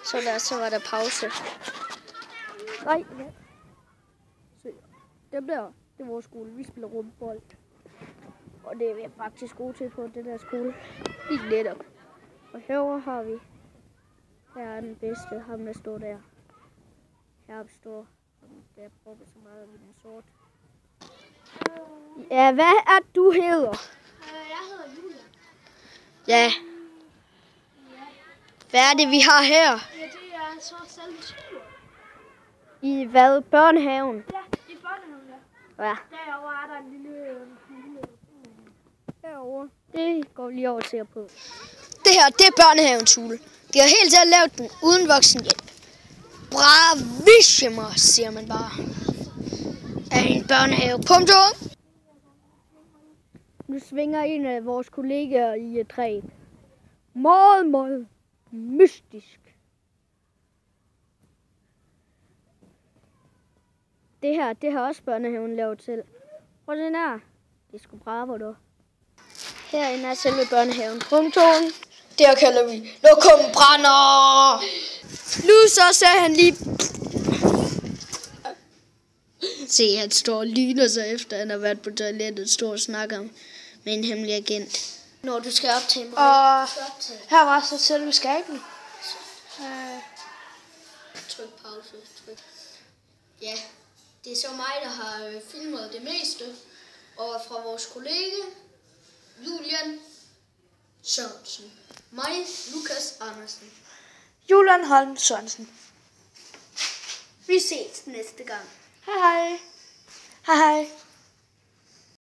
Så var der pause. Nej, ja. Så det er vores skole. Vi spiller rumbold. Og det er vi faktisk gode til på det der skole. Lige netop. Og herovre har vi. Her er den bedste. Ham der står der. Heroppe står. Der bruger så meget af den sort. Ja, hvad er du hedder? Jeg hedder Julia. Ja. Hvad er det, vi har her? Ja, det er så selve skole. I hvad? Børnehaven? Ja, i børnehaven, ja. Ja. Derovre er der en lille... Derovre. Det går vi lige over til at på. Det her, det er børnehavens hule. Vi har helt selv lavet den uden voksenhjælp. Bravissimo, siger man bare. Af en børnehave. Punktum. Nu svinger en af vores kollegaer i et træ. Meget, meget mystisk. Det her, det har også børnehaven lavet til. Prøv den her. Det er sgu bravo, du. Herinde er selve børnehaven. Punktum. Der kalder vi lokum brænder. Nu så sagde han lige... Se, han står og lyner sig efter, han har været på toilettet, står og snakker med en hemmelig agent. Når du skal optage mig. Og her var så selve skabene. Tryk pause. Tryk. Ja, det er så mig, der har filmet det meste. Og fra vores kollega, Julian Sørensen. Mig, Lukas Andersen. Julian Holm Sørensen. Vi ses næste gang. Hej hej. Hej hej.